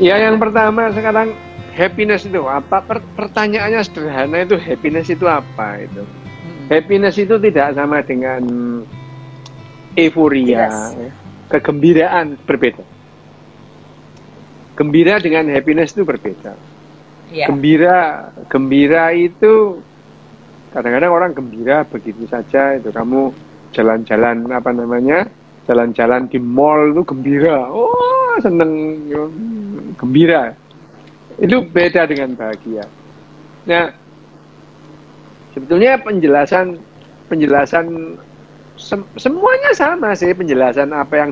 Ya, yang pertama sekarang happiness itu apa? Pertanyaannya sederhana, itu happiness itu apa itu? Happiness itu tidak sama dengan euforia, ya. Kegembiraan berbeda. Gembira dengan happiness itu berbeda. Iya. Gembira itu kadang-kadang orang gembira begitu saja, itu kamu jalan-jalan apa namanya? Jalan-jalan di mall itu gembira. Oh, seneng, gembira. Itu beda dengan bahagia. Nah, sebetulnya penjelasan semuanya sama sih, penjelasan apa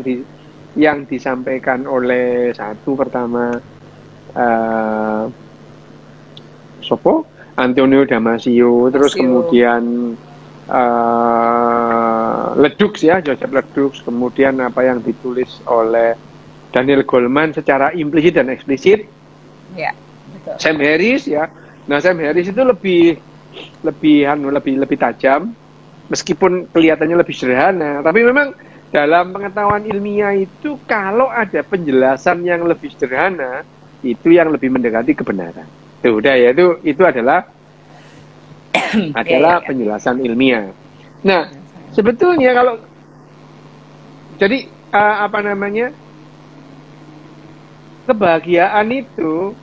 yang disampaikan oleh satu pertama Sopo Antonio Damasio, terus kemudian Ledoux ya, Joseph Ledoux, kemudian apa yang ditulis oleh Daniel Goleman secara implisit dan eksplisit. Ya, betul. Sam Harris ya. Nah, Sam Harris itu lebih tajam, meskipun kelihatannya lebih sederhana, tapi memang dalam pengetahuan ilmiah itu kalau ada penjelasan yang lebih sederhana, itu yang lebih mendekati kebenaran. Udah ya, itu adalah penjelasan ilmiah. Nah, sebetulnya kalau jadi apa namanya, kebahagiaan itu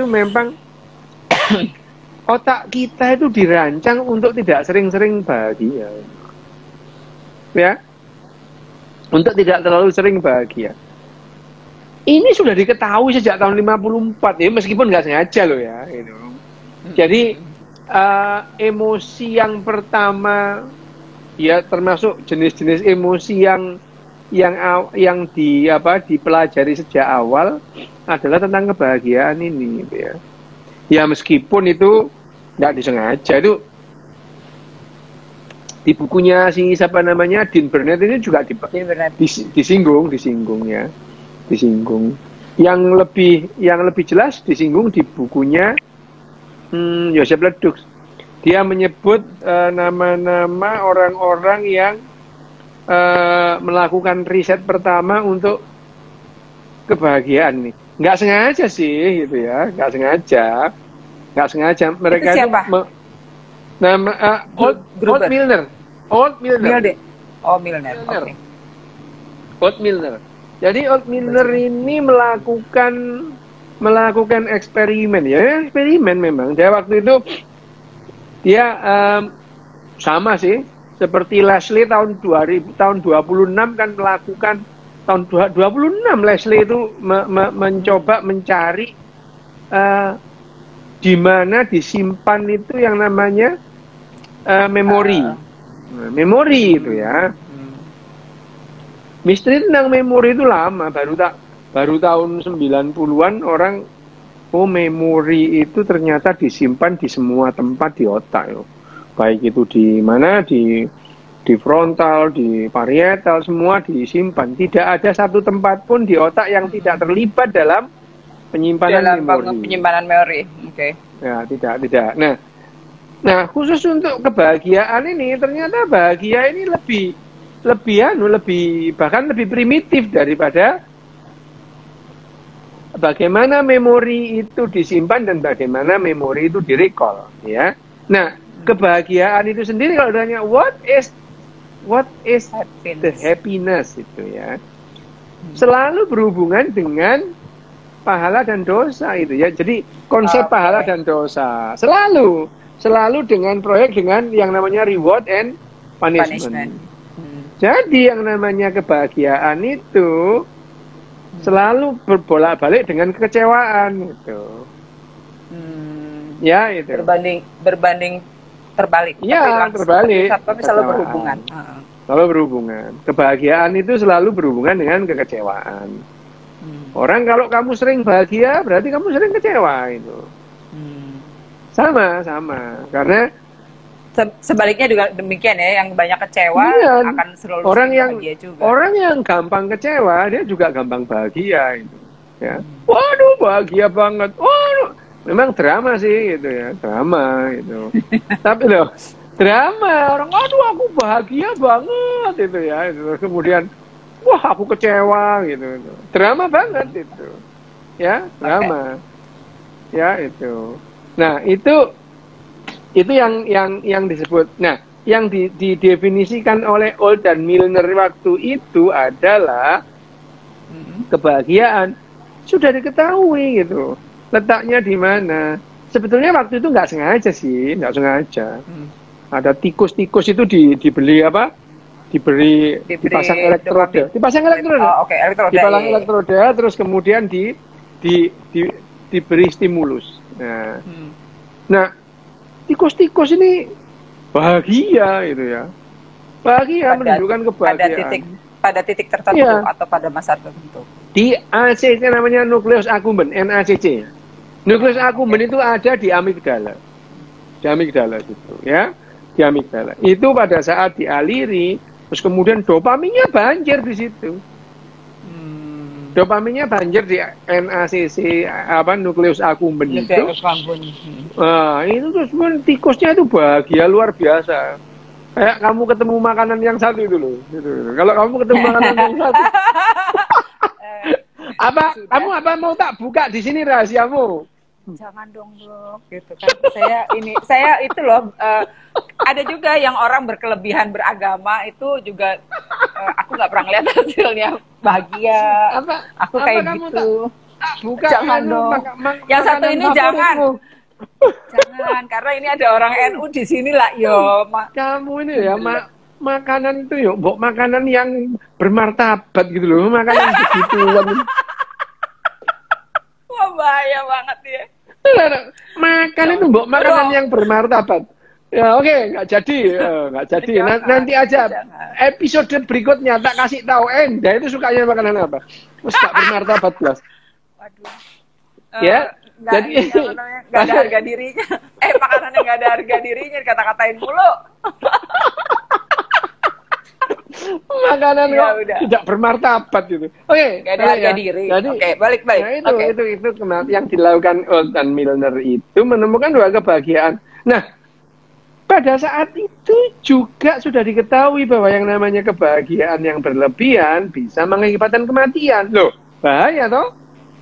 memang otak kita itu dirancang untuk tidak sering-sering bahagia, ya, untuk tidak terlalu sering bahagia. Ini sudah diketahui sejak tahun 54 ya, meskipun nggak sengaja loh ya, gitu. Jadi emosi yang pertama ya, termasuk jenis-jenis emosi yang dipelajari sejak awal adalah tentang kebahagiaan ini, gitu ya. Ya meskipun itu nggak disengaja, itu di bukunya siapa namanya, Dean Burnett ini juga disinggung ya, disinggung. Yang lebih jelas disinggung di bukunya Joseph Ledoux. Dia menyebut nama-nama orang-orang yang melakukan riset pertama untuk kebahagiaan nih. Nggak sengaja sih, gitu ya, nggak sengaja. Mereka itu nama Old Milner. Jadi Old Milner ini melakukan eksperimen ya, memang. Dia waktu itu sama sih seperti Leslie tahun 26 kan melakukan tahun 26 Leslie itu mencoba mencari di mana disimpan itu yang namanya memori itu ya. Misteri tentang memori itu lama, baru tahun 90-an orang memori itu ternyata disimpan di semua tempat di otak yo. Baik itu di mana, di frontal, di parietal, semua disimpan. Tidak ada satu tempat pun di otak yang tidak terlibat dalam penyimpanan memori. Oke. Ya, tidak. Nah, khusus untuk kebahagiaan ini, ternyata bahagia ini bahkan lebih primitif daripada bagaimana memori itu disimpan dan bagaimana memori itu direcall, ya. Nah, kebahagiaan itu sendiri kalau ditanya what is the happiness itu ya, selalu berhubungan dengan pahala dan dosa itu ya. Jadi konsep pahala dan dosa selalu dengan proyek dengan yang namanya reward and punishment. Jadi yang namanya kebahagiaan itu selalu berbolak-balik dengan kekecewaan gitu. Ya itu. Berbanding terbalik. Ya, terbalik. Tapi selalu berhubungan. Selalu berhubungan. Kebahagiaan itu selalu berhubungan dengan kekecewaan. Orang kalau kamu sering bahagia, berarti kamu sering kecewa itu. Sama. Karena sebaliknya juga demikian ya, yang banyak kecewa akan selalu bahagia juga. Orang yang gampang kecewa, dia juga gampang bahagia itu. Ya. Waduh, bahagia banget. Waduh, memang drama sih gitu ya, drama itu. Tapi loh, drama orang, aduh aku bahagia banget itu ya. Itu. Kemudian wah aku kecewa gitu. Drama banget itu. Ya, drama. Okay. Ya, itu. Nah, itu yang disebut. Nah, yang didefinisikan oleh Old dan Milner waktu itu adalah kebahagiaan. Sudah diketahui gitu. Letaknya di mana. Sebetulnya waktu itu nggak sengaja sih, nggak sengaja. Ada tikus-tikus itu dibeli apa? Dipasang elektroda. Dipasang elektroda. Oh, okay. Elektroda. Dipasang elektroda, terus kemudian diberi stimulus. Nah, tikus-tikus ini bahagia gitu ya. Bahagia menunjukkan kebahagiaan. Pada titik tertentu atau pada masa tertentu. Di ACC namanya nukleus accumbens, NACC. Nukleus accumbens itu ada di amigdala. Di amigdala itu, ya. Di amigdala. Itu pada saat dialiri, terus kemudian dopaminnya banjir di situ. Dopaminnya banjir di NACC, nukleus accumbens itu. Nah, itu terus tikusnya itu bahagia luar biasa. Kayak kamu ketemu makanan yang satu itu loh. Gitu. Kalau kamu ketemu makanan yang satu. Kamu mau tak buka di sini rahasiamu? Jangan dong, Dok. Gitu kan. Saya itu loh, ada juga yang orang berkelebihan beragama itu juga aku nggak pernah lihat hasilnya bahagia. Aku kayak gitu. Buka jangan dong. Yang satu ini jangan. Jangan, karena ini ada orang NU di sini lah, yo. Kamu ini ya, makanan itu yo, makanan yang bermartabat gitu loh, makanan begitu. Wah, bahaya banget ya. Makan itu makanan yang bermartabat. Ya oke, nggak jadi. Nanti aja episode berikutnya tak kasih tahu Enda itu sukanya makanan apa. Terus gak bermartabat plus. Waduh. Ya. Jadi nggak ada harga dirinya. Makanannya nggak ada harga dirinya, kata-katain mulu. Makanan tidak bermartabat gitu. Oke, nggak ada harga diri. Oke, balik. Nah, itu yang dilakukan Old dan Milner itu menemukan dua kebahagiaan. Nah, pada saat itu juga sudah diketahui bahwa yang namanya kebahagiaan yang berlebihan bisa mengakibatkan kematian. Loh, bahaya toh?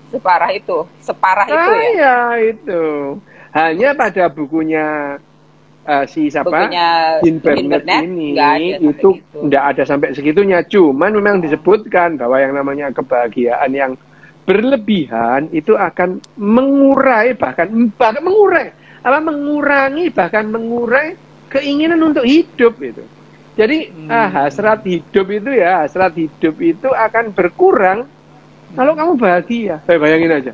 Separah itu ya? Iya, itu. Hanya pada bukunya si siapa? Jean Burnett ini itu tidak ada sampai segitunya. Cuman memang disebutkan bahwa yang namanya kebahagiaan yang berlebihan itu akan mengurangi keinginan untuk hidup itu. Jadi hasrat hidup itu akan berkurang kalau kamu bahagia. Saya bayangin aja.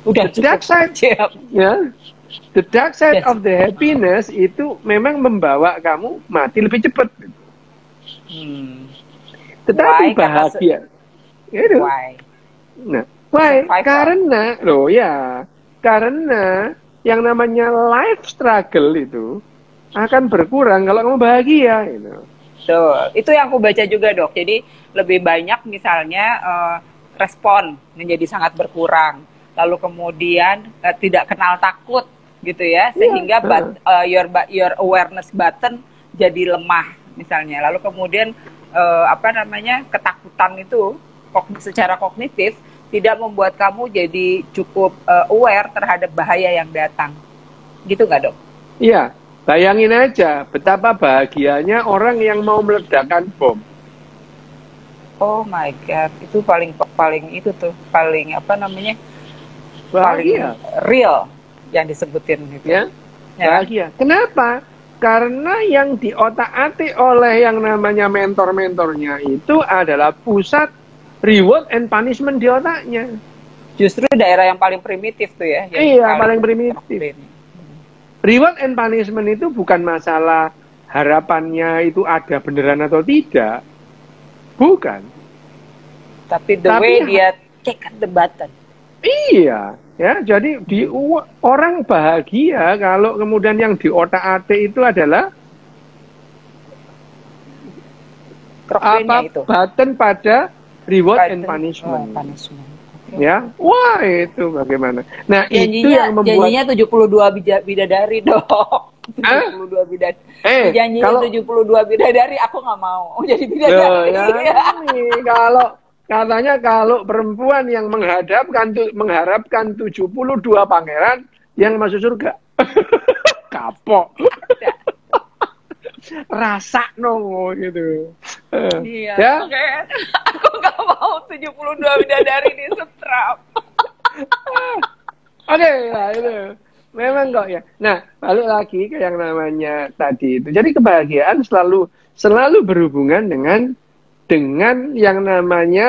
Udah the dark side, the dark side of the happiness itu memang membawa kamu mati lebih cepat. Tetapi bahagia. Why? Nah, why? Karena yang namanya life struggle itu akan berkurang kalau kamu bahagia. Itu yang aku baca juga, Dok. Jadi lebih banyak misalnya respon menjadi sangat berkurang, lalu kemudian tidak kenal takut gitu ya, sehingga your awareness button jadi lemah misalnya, lalu kemudian ketakutan itu secara kognitif tidak membuat kamu jadi cukup aware terhadap bahaya yang datang, gitu nggak, Dok? Iya, bayangin aja betapa bahagianya orang yang mau meledakkan bom. Oh my God, itu paling bahagia, real yang disebutin gitu. Ya, bahagia. Kenapa? Karena yang diotak-atik oleh yang namanya mentor-mentornya itu adalah pusat reward and punishment di otaknya. Justru daerah yang paling primitif tuh ya. Iya, paling primitif. Reward and punishment itu bukan masalah harapannya itu ada beneran atau tidak. Bukan. Tapi way dia kick the button. Iya, ya. Jadi orang bahagia kalau kemudian yang di otak-atik itu adalah button pada reward and punishment. Ya, wah itu bagaimana. Nah, itu yang membuat janjinya 72 bidadari, Dok. 72 bidadari. Janjiin kalau 72 bidadari, aku nggak mau jadi bidadari. Kalau katanya kalau perempuan yang mengharapkan 72 pangeran yang masuk surga. Kapok. Rasa gitu. Iya. Ya? Aku nggak mau 72 bidadari di setrap. Oke, nah itu. Memang kok ya. Nah, balik lagi ke yang namanya tadi itu. Jadi kebahagiaan selalu berhubungan dengan yang namanya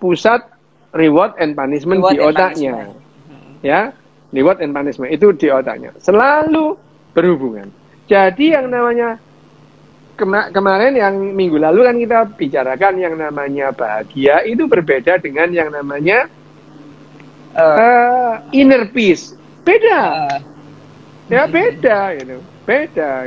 pusat reward and punishment di otaknya. Ya, reward and punishment itu di otaknya. Selalu berhubungan. Jadi yang namanya kemarin yang minggu lalu kan kita bicarakan yang namanya bahagia itu berbeda dengan yang namanya inner peace. Beda. Ya beda itu. Beda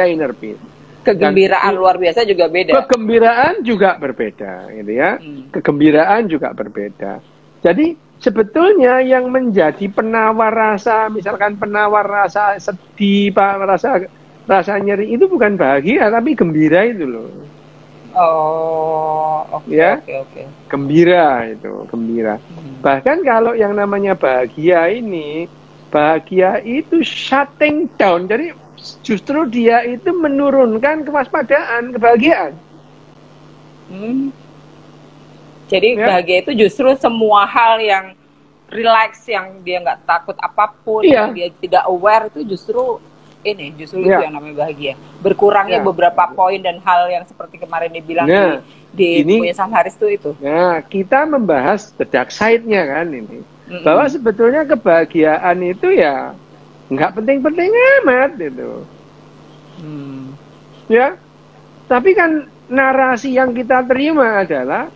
inner peace. Kegembiraan luar biasa juga beda. Kegembiraan juga berbeda gitu ya. Kegembiraan juga berbeda. Jadi sebetulnya yang menjadi penawar rasa, misalkan penawar rasa sedih, rasa nyeri itu bukan bahagia tapi gembira itu loh. Oh, oke. Gembira itu, gembira. Bahkan kalau yang namanya bahagia itu shutting down. Jadi justru dia itu menurunkan kewaspadaan, kebahagiaan. Jadi bahagia itu justru semua hal yang relax, yang dia nggak takut apapun, yang dia tidak aware itu justru itu yang namanya bahagia. Berkurangnya beberapa poin dan hal yang seperti kemarin dibilang di punya Sam Harris itu. Nah, kita membahas the dark side-nya kan ini. Bahwa sebetulnya kebahagiaan itu ya nggak penting-penting amat gitu. Ya. Tapi kan narasi yang kita terima adalah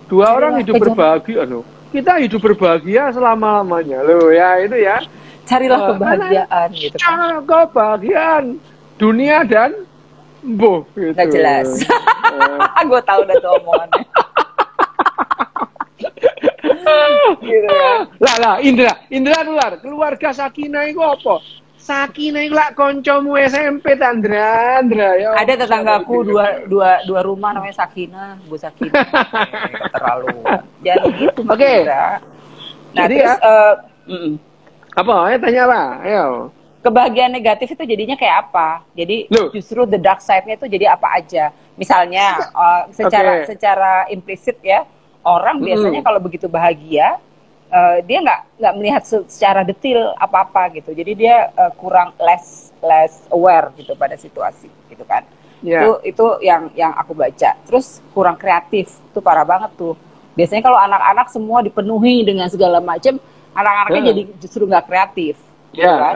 dua orang hidup berbahagia loh. Kita hidup berbahagia selama-lamanya loh ya itu ya. Carilah kebahagiaan gitu kan. Kebahagiaan dunia dan gitu. Gak jelas. Gue tahu udah tuh omongannya. Gitu ya. Lah Indra nular keluarga Sakinah itu apa? Sakinah itu lah koncomu SMP Andra ya. Ada tetanggaku dua rumah namanya Sakinah, Bu Sakinah. Terlalu. Jadi gitu. Oke. Nah, terus apa? Tanya apa? Ayo. Kebahagiaan negatif itu jadinya kayak apa? Jadi justru the dark side-nya itu jadi apa aja? Misalnya secara implisit ya, orang biasanya kalau begitu bahagia dia nggak melihat secara detail apa-apa gitu. Jadi dia kurang less aware gitu pada situasi gitu kan. Itu yang aku baca. Terus kurang kreatif, itu parah banget tuh. Biasanya kalau anak-anak semua dipenuhi dengan segala macam, anak-anaknya jadi justru nggak kreatif, gitu kan?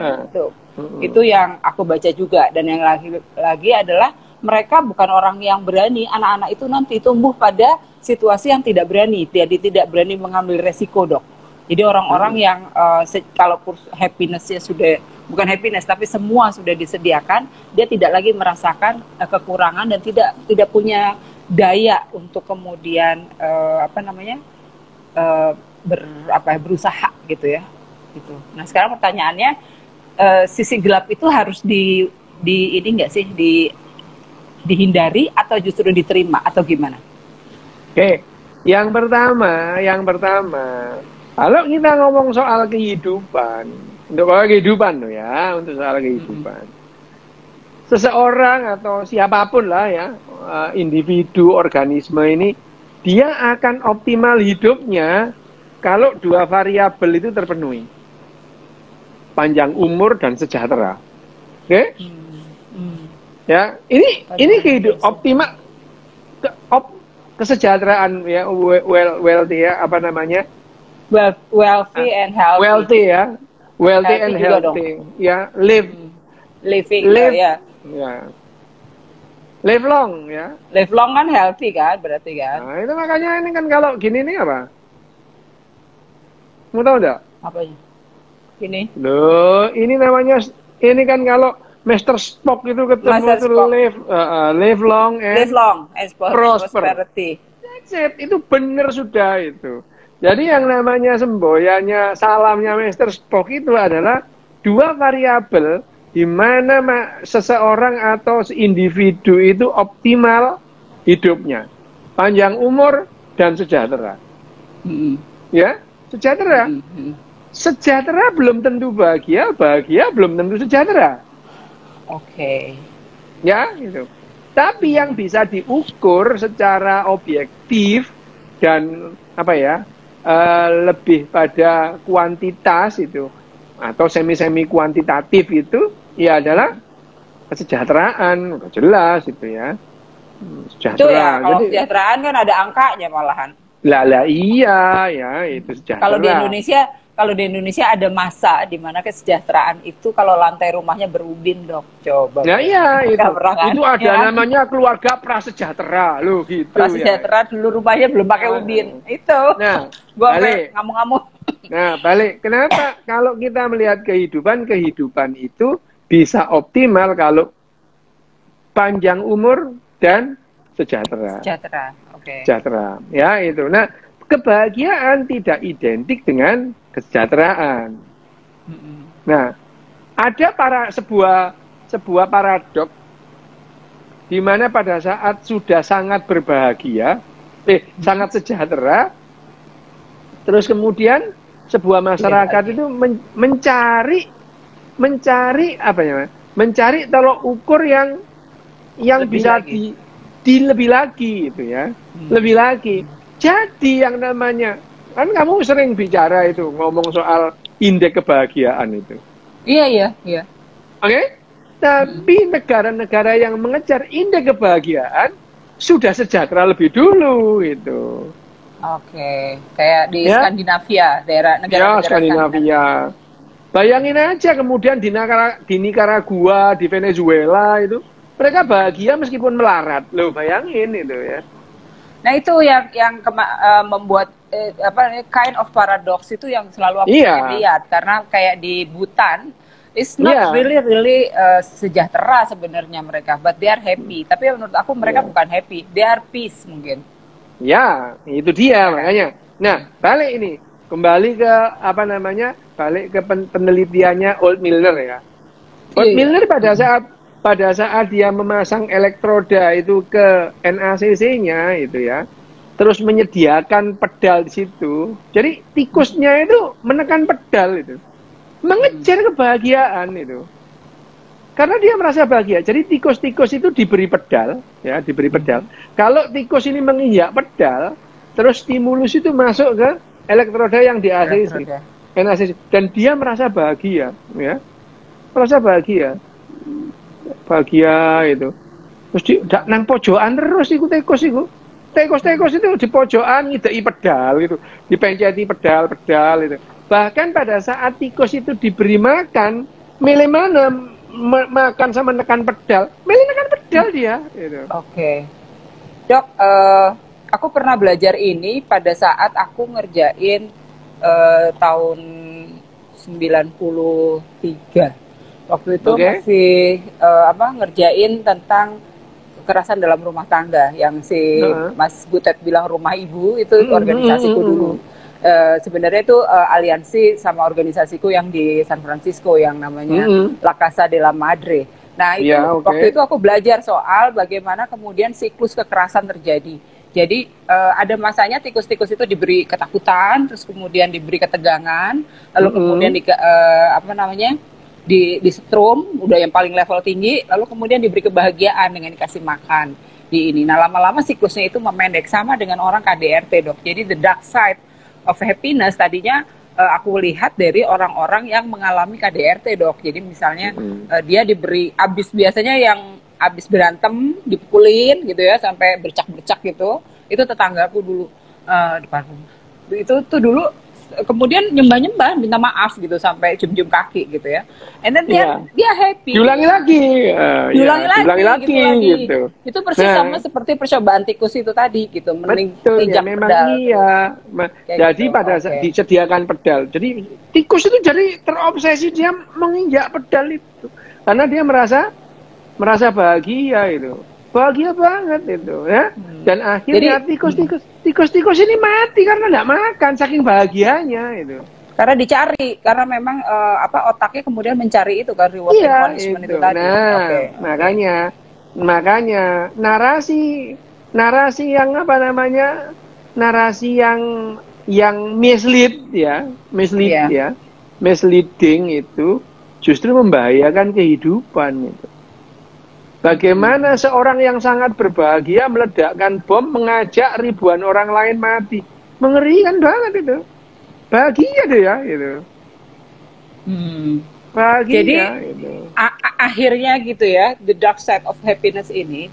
Itu yang aku baca juga. Dan yang lagi adalah mereka bukan orang yang berani. Anak-anak itu nanti tumbuh pada situasi yang tidak berani, tidak berani mengambil resiko, Dok. Jadi orang-orang yang kalau happiness-nya sudah bukan happiness, tapi semua sudah disediakan, dia tidak lagi merasakan kekurangan dan tidak punya daya untuk kemudian berusaha gitu ya. Gitu. Nah sekarang pertanyaannya, sisi gelap itu harus ini nggak sih dihindari atau justru diterima atau gimana? Oke, yang pertama, kalau kita ngomong soal kehidupan, untuk soal kehidupan, seseorang atau siapapun lah ya, individu, organisme ini, dia akan optimal hidupnya kalau dua variabel itu terpenuhi. Panjang umur dan sejahtera. Oke? Ya, ini kehidupan optimal kesejahteraan ya, wealthy ya, apa namanya? Wealthy and healthy. Wealthy ya. Wealthy and healthy. Ya, living ya. Live long ya. Live long kan healthy kan, berarti kan. Nah, itu makanya ini kan kalau gini nih apa? Mau tahu enggak? Apanya? Ini. Loh, ini namanya, ini kan kalau Mr. Spock itu ketemu itu live long and prosperity. That's it. Itu benar sudah itu. Jadi yang namanya semboyannya, salamnya Mr. Spock itu adalah dua variabel di mana seseorang atau individu itu optimal hidupnya, panjang umur dan sejahtera. Ya, sejahtera. Sejahtera belum tentu bahagia, bahagia belum tentu sejahtera. Oke. Ya, gitu. Tapi yang bisa diukur secara objektif dan apa ya, lebih pada kuantitas itu atau semi kuantitatif itu ya adalah kesejahteraan, udah jelas itu ya. Sejahtera. Itu ya, kalau jadi, kesejahteraan kan ada angkanya malahan. Lah iya ya, itu sejahtera. Kalau di Indonesia ada masa di mana kesejahteraan itu kalau lantai rumahnya berubin, Dok. Coba. Nah iya, itu ada ya, namanya keluarga prasejahtera loh gitu. Prasejahtera ya. Dulu rumahnya belum pakai ubin. Itu. Nah, gua ngamuk-ngamuk. Nah, balik. Kenapa kalau kita melihat kehidupan itu bisa optimal kalau panjang umur dan sejahtera. Sejahtera. Oke. Sejahtera. Ya, itu. Nah, kebahagiaan tidak identik dengan kesejahteraan. Nah, ada sebuah paradok di mana pada saat sudah sangat berbahagia, sangat sejahtera, terus kemudian sebuah masyarakat itu mencari apa ya? Mencari tolok ukur yang lebih bisa lebih lagi itu ya. Lebih lagi. Jadi yang namanya, kan kamu sering bicara itu, ngomong soal indeks kebahagiaan itu. Iya. Oke? Tapi negara-negara yang mengejar indeks kebahagiaan sudah sejahtera lebih dulu itu. Oke, kayak di Skandinavia, negara-negara Skandinavia. Bayangin aja kemudian di Nicaragua, di Venezuela itu, mereka bahagia meskipun melarat. Loh, bayangin itu ya. Nah itu yang membuat kind of paradox itu yang selalu aku lihat, karena kayak di Bhutan, it's not really sejahtera sebenarnya mereka, but they are happy. Tapi menurut aku mereka bukan happy, they are peace mungkin. Ya, itu dia makanya. Nah, kembali ke balik ke penelitiannya Old Milner ya. Old Milner pada saat dia memasang elektroda itu ke NACC-nya itu ya, terus menyediakan pedal di situ. Jadi tikusnya itu menekan pedal itu, mengejar kebahagiaan itu. Karena dia merasa bahagia. Jadi tikus-tikus itu diberi pedal, ya, diberi pedal. Kalau tikus ini menginjak pedal, terus stimulus itu masuk ke elektroda yang di NACC, dan dia merasa bahagia, ya, merasa bahagia itu. Terus nang pojokan terus iku tikus itu di pojokan ngideki pedal gitu, dipenceti pedal itu. Bahkan pada saat tikus itu diberi makan, milih mana makan sama nekan pedal, milih nekan pedal dia gitu. Oke. Dok, aku pernah belajar ini pada saat aku ngerjain tahun 93. Waktu itu masih ngerjain tentang kekerasan dalam rumah tangga yang si Mas Butet bilang rumah ibu itu organisasiku dulu. Sebenarnya itu aliansi sama organisasiku yang di San Francisco yang namanya La Casa de la Madre. Nah itu waktu itu aku belajar soal bagaimana kemudian siklus kekerasan terjadi. Jadi ada masanya tikus-tikus itu diberi ketakutan, terus kemudian diberi ketegangan, lalu kemudian di setrum, udah yang paling level tinggi, lalu kemudian diberi kebahagiaan dengan dikasih makan di ini. Nah lama-lama siklusnya itu memendek, sama dengan orang KDRT, Dok. Jadi the dark side of happiness tadinya aku lihat dari orang-orang yang mengalami KDRT, Dok. Jadi misalnya dia diberi biasanya yang abis berantem dipukulin gitu ya sampai bercak-bercak gitu. Itu tetanggaku dulu depan rumah. Itu tuh dulu kemudian nyembah-nyembah minta maaf gitu sampai cium-cium kaki gitu ya. And then dia happy. Diulangi lagi gitu. Itu persis sama seperti percobaan tikus itu tadi gitu. Betul ya, memang pedal. Iya. Jadi gitu, pada saat disediakan pedal. Jadi tikus itu jadi terobsesi dia menginjak pedal itu. Karena dia merasa bahagia itu. Bahagia banget itu ya. Dan akhirnya tikus-tikus ini mati karena enggak makan saking bahagianya itu. Karena dicari, karena memang otaknya kemudian mencari itu kan, reward and punishment itu tadi. Nah, makanya narasi yang narasi yang misleading itu justru membahayakan kehidupan itu. Bagaimana seorang yang sangat berbahagia meledakkan bom, mengajak ribuan orang lain mati, mengerikan banget itu. Bahagia deh ya gitu. Bahagia. Jadi gitu. Akhirnya gitu ya, the dark side of happiness ini,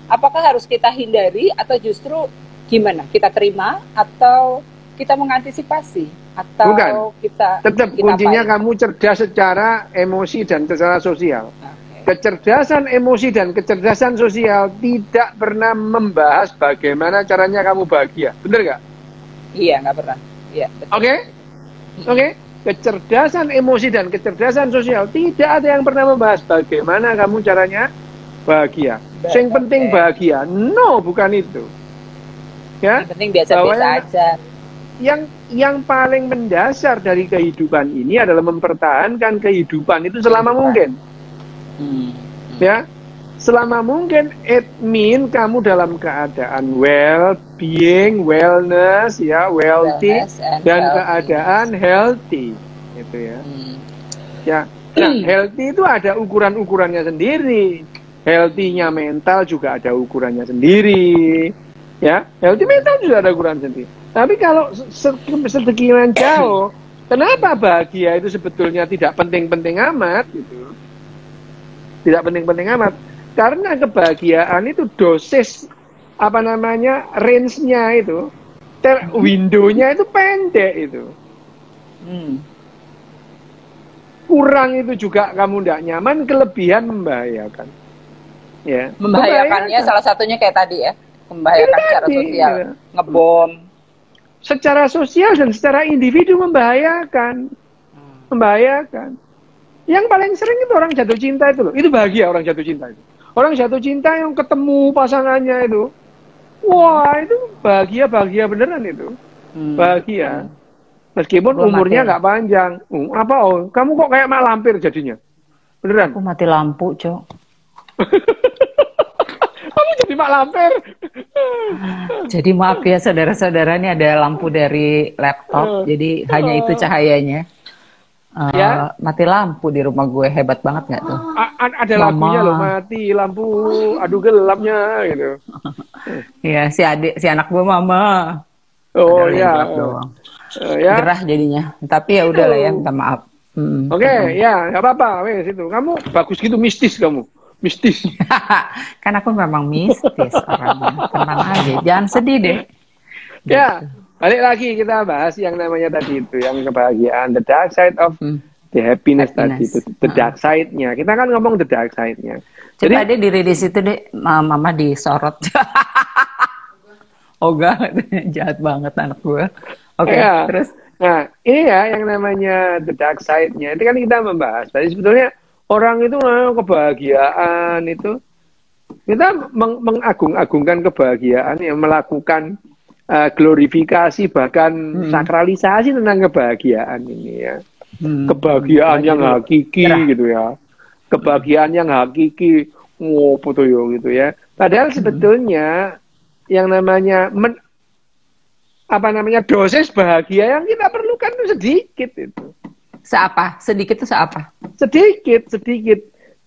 apakah harus kita hindari atau justru gimana? Kita terima atau kita mengantisipasi atau bukan. kita tetap kuncinya kamu cerdas secara emosi dan secara sosial. Kecerdasan emosi dan kecerdasan sosial tidak pernah membahas bagaimana caranya kamu bahagia, bener nggak? Iya, nggak pernah. Ya, Oke. Kecerdasan emosi dan kecerdasan sosial tidak ada yang pernah membahas bagaimana kamu caranya bahagia. Yang penting bahagia. No, bukan itu. Ya. Yang penting biasa-biasa aja. Yang paling mendasar dari kehidupan ini adalah mempertahankan kehidupan itu selama mungkin. Ya. Selama mungkin, it mean kamu dalam keadaan well-being, wellness, ya, wealthy, dan keadaan healthy, gitu ya. Ya, nah, healthy itu ada ukuran-ukurannya sendiri. Healthy-nya mental juga ada ukurannya sendiri, ya. Healthy mental juga ada ukuran sendiri. Tapi kalau sedegian jauh, kenapa bahagia itu sebetulnya tidak penting-penting amat, gitu? Tidak penting-penting amat. Karena kebahagiaan itu dosis range-nya itu, window-nya itu pendek itu. Kurang itu juga kamu tidak nyaman, kelebihan membahayakan. Ya. Membahayakannya salah satunya kayak tadi ya, membahayakan secara sosial, ngebom. Secara sosial dan secara individu membahayakan. Membahayakan. Yang paling sering itu orang jatuh cinta itu loh. Itu bahagia orang jatuh cinta itu. Orang jatuh cinta yang ketemu pasangannya itu, wah itu bahagia beneran itu, bahagia. Meskipun umurnya nggak panjang. Kamu kok kayak mak lampir jadinya, beneran? Aku mati lampu, Cok. Kamu jadi mak lampir. Jadi maaf ya saudara-saudara, ini ada lampu dari laptop, jadi hanya itu cahayanya. Mati lampu di rumah gue, hebat banget nggak tuh? Ada lagunya loh, mati lampu, aduh gelapnya gitu. Iya, si anak gue mama. Oh iya. Gerah jadinya. Tapi ya udahlah ya, minta maaf. Oke, ya nggak apa-apa, wes itu. Kamu bagus gitu, mistis kamu, mistis. Kan aku memang mistis orangnya. Tenang aja, jangan sedih deh. Ya. Balik lagi kita bahas yang namanya tadi itu, yang kebahagiaan, the dark side of the happiness. Tadi itu, the dark side-nya. Kita kan ngomong the dark side-nya. Coba deh diri di situ deh, mama disorot. Ogah, jahat banget anak gue. Oke, ya. Terus? Nah, ini ya yang namanya the dark side-nya. Itu kan kita membahas. Tadi sebetulnya orang itu kebahagiaan itu, kita mengagung-agungkan kebahagiaan, yang melakukan glorifikasi bahkan sakralisasi tentang kebahagiaan ini ya. Kebahagiaan yang hakiki gitu ya. Kebahagiaan yang hakiki, gitu ya. Padahal sebetulnya yang namanya dosis bahagia yang kita perlukan itu sedikit itu. Seapa? Sedikit itu seapa? Sedikit.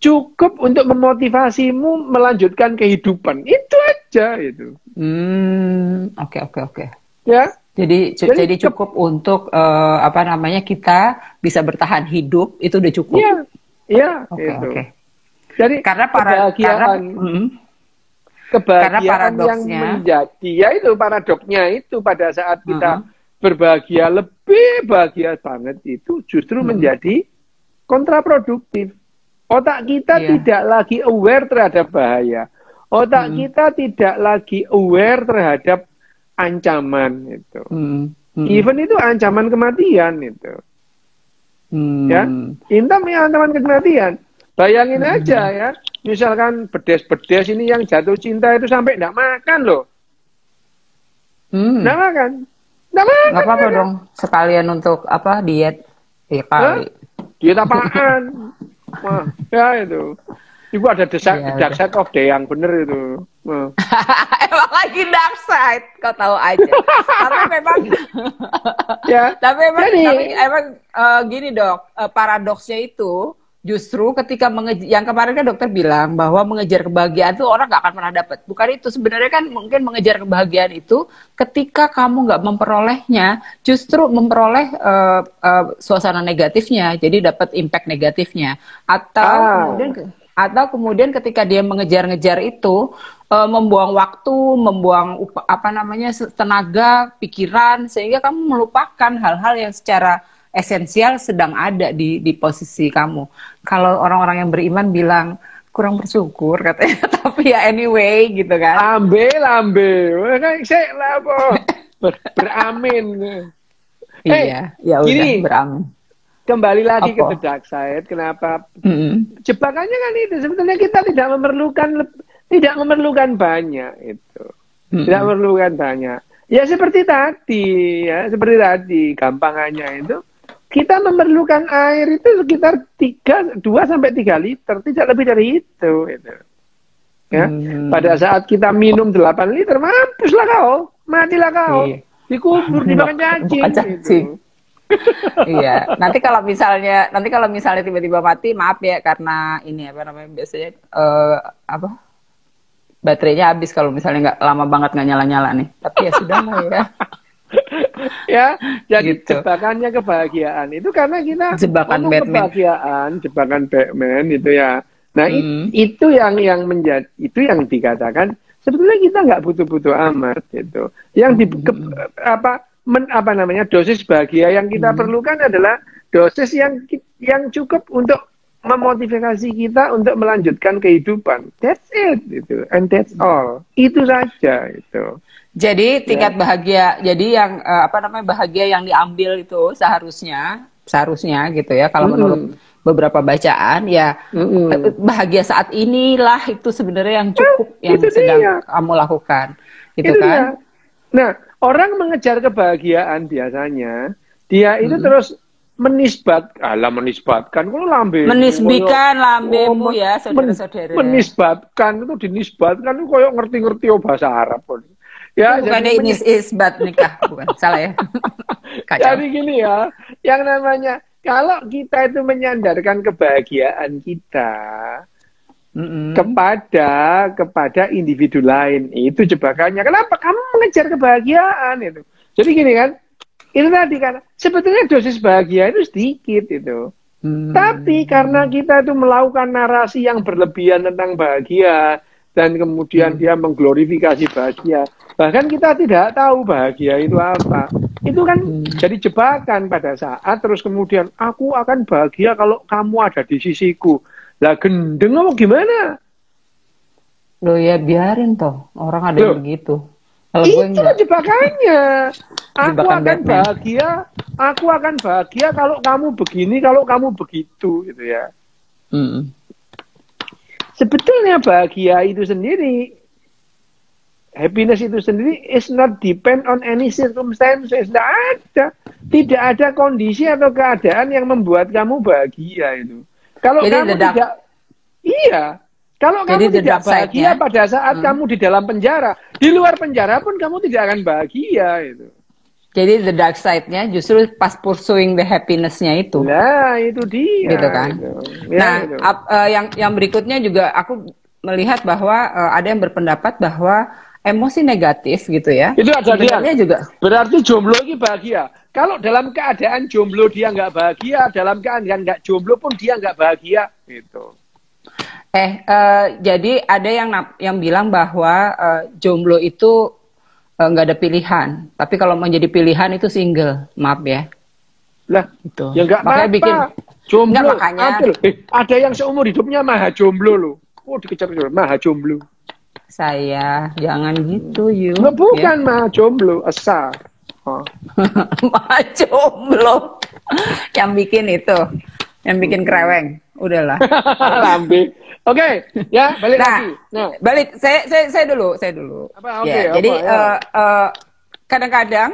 Cukup untuk memotivasimu melanjutkan kehidupan. Itu aja itu. Oke. Ya. Jadi cukup untuk kita bisa bertahan hidup, itu udah cukup. Iya. Oke. Jadi karena kebahagiaan yang menjadi, ya itu paradoknya itu pada saat kita berbahagia, lebih bahagia banget itu justru menjadi kontraproduktif. Otak kita tidak lagi aware terhadap bahaya. Otak kita tidak lagi aware terhadap ancaman itu. Even itu ancaman kematian itu. Ya, Intam ya ancaman kematian. Bayangin aja ya, misalkan bedes-bedes ini yang jatuh cinta itu sampai enggak makan loh. Enggak makan. Nggak apa-apa dong, sekalian untuk apa diet? Ya kali. Diet apaan? Wah, ya itu. Ibu ada dark side of the yang bener itu. Emang lagi dark side, kau tahu aja. Tapi memang, ya. tapi emang gini dok, paradoksnya itu justru ketika yang kemarin kan dokter bilang bahwa mengejar kebahagiaan itu orang nggak akan pernah dapat. Bukan itu, sebenarnya kan mungkin mengejar kebahagiaan itu ketika kamu nggak memperolehnya, justru memperoleh suasana negatifnya, jadi dapat impact negatifnya. Atau kemudian ketika dia mengejar-ngejar itu membuang waktu, membuang tenaga, pikiran, sehingga kamu melupakan hal-hal yang secara esensial sedang ada di posisi kamu. Kalau orang-orang yang beriman bilang kurang bersyukur katanya, tapi ya anyway gitu kan. Lambe, saya beramin. Iya, ya udah beramin. Kembali lagi ke the dark side. Kenapa? Jebakannya kan itu. Sebetulnya kita tidak memerlukan banyak itu. Tidak memerlukan banyak. Ya seperti tadi, gampangannya itu. Kita memerlukan air itu sekitar 2 sampai 3 liter, tidak lebih dari itu. Ya. Pada saat kita minum 8 liter, mampuslah kau, matilah kau, dikubur dimakan cacing. Gitu. Iya. Nanti kalau misalnya tiba-tiba mati, maaf ya karena ini biasanya baterainya habis kalau misalnya nggak lama banget nggak nyala-nyala nih. Tapi ya sudah lah ya. Ya, jadi gitu. Jebakannya kebahagiaan itu karena kita jebakan Batman. Jebakan Batman itu ya. Nah, itu yang menjadi, itu yang dikatakan sebetulnya kita nggak butuh-butuh amat itu. Yang dosis bahagia yang kita perlukan adalah dosis yang cukup untuk memotivasi kita untuk melanjutkan kehidupan. That's it itu, and that's all. Itu saja itu. Jadi tingkat bahagia, jadi yang bahagia yang diambil itu seharusnya gitu ya. Kalau menurut beberapa bacaan ya bahagia saat inilah itu sebenarnya yang cukup yang sedang kamu lakukan, gitu kan? Nah, orang mengejar kebahagiaan biasanya dia itu terus menisbatkan kalau menisbikan lambemu ya saudara-saudara. Menisbatkan itu dinisbatkan itu kayak ngerti-ngerti bahasa Arab pun. Ya, bukannya ini isbat nikah, bukan salah ya. Jadi gini ya, yang namanya kalau kita itu menyandarkan kebahagiaan kita kepada individu lain, itu jebakannya. Kenapa kamu mengejar kebahagiaan itu? Jadi gini kan, itu tadi kan sebetulnya dosis bahagia itu sedikit itu. Tapi karena kita itu melakukan narasi yang berlebihan tentang bahagia dan kemudian dia mengglorifikasi bahagia, bahkan kita tidak tahu bahagia itu apa. Itu kan jadi jebakan pada saat terus kemudian aku akan bahagia kalau kamu ada di sisiku. Lah gendeng apa gimana? Loh ya biarin toh, orang ada yang begitu. Itu jebakannya. Aku akan bahagia kalau kamu begini, kalau kamu begitu gitu ya. Sebetulnya bahagia itu sendiri, happiness itu sendiri is not depend on any circumstances. Tidak ada kondisi atau keadaan yang membuat kamu bahagia itu. Kalau kamu tidak bahagia pada saat kamu di dalam penjara, di luar penjara pun kamu tidak akan bahagia itu. Jadi the dark side-nya justru pas pursuing the happiness-nya itu. Nah, itu dia. Gitu kan. Gitu. Yang berikutnya juga aku melihat bahwa ada yang berpendapat bahwa emosi negatif gitu ya. Itu ada dia juga. Berarti jomblo ini bahagia. Kalau dalam keadaan jomblo dia nggak bahagia, dalam keadaan nggak jomblo pun dia nggak bahagia. Gitu. Jadi ada yang bilang bahwa jomblo itu nggak ada pilihan, tapi kalau menjadi pilihan itu single, maaf ya. Lah, itu. Ya nggak apa-apa. Jomblo. Nggak, makanya. Ada yang seumur hidupnya maha jomblo loh. Oh dikejar maha jomblo. Saya jangan gitu yuk. Nah, bukan ya. Maha jomblo, asa. Maha jomblo. Yang bikin itu, yang bikin kreweng. Udahlah. Lambe. Oke, ya balik lagi. Nah, balik. Saya dulu. Apa? Ya, jadi kadang-kadang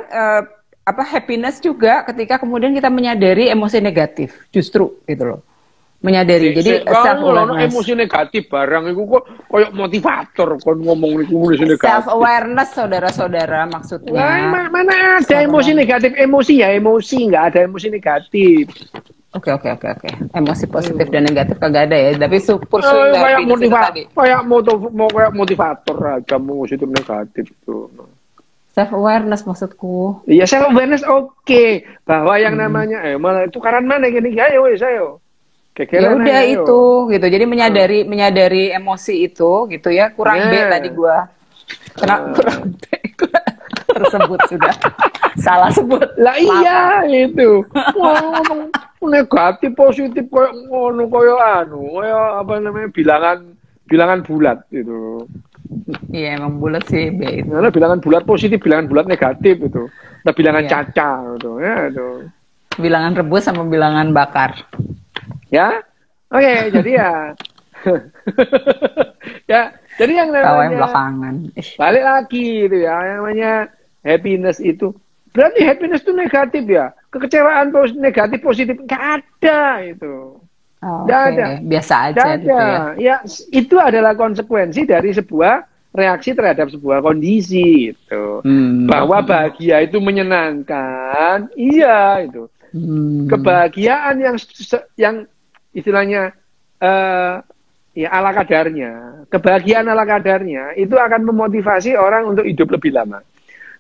apa happiness juga ketika kemudian kita menyadari emosi negatif, justru gitu loh. Menyadari. Jadi self awareness. Emosi negatif barang itu kok kayak motivator kon ngomong emosi negatif. Self awareness saudara-saudara maksudnya. Wah, mana ada emosi negatif, emosi ya emosi, nggak ada emosi negatif. Oke. Emosi positif dan negatif kagak ada ya, tapi super kayak motivator aja emosi negatif itu. Self awareness maksudku. Iya, self awareness oke. Bahwa yang namanya malah itu karan mana gini ayo saya. Ya udah itu gitu. Jadi menyadari emosi itu gitu ya. Kurang B tadi gua. Kena kurang B. Tersebut sudah. Salah sebut. Lah iya itu. Ngomong negatif positif koyo ngono koyo apa namanya bilangan bulat gitu. Iya emang bulat sih B itu. Nah, bilangan bulat positif, bilangan bulat negatif itu. Nah, bilangan caca gitu ya itu. Bilangan rebus sama bilangan bakar. Ya, oke, jadi ya, ya, jadi yang namanya belakangan. Balik lagi itu ya, yang namanya happiness itu, berarti happiness itu negatif ya, kekecewaan negatif positif nggak ada itu, nggak ada, biasa aja gitu ya. Ya, itu adalah konsekuensi dari sebuah reaksi terhadap sebuah kondisi itu, bahwa bahagia itu menyenangkan, iya itu. Kebahagiaan yang istilahnya ya ala kadarnya, kebahagiaan ala kadarnya itu akan memotivasi orang untuk hidup lebih lama,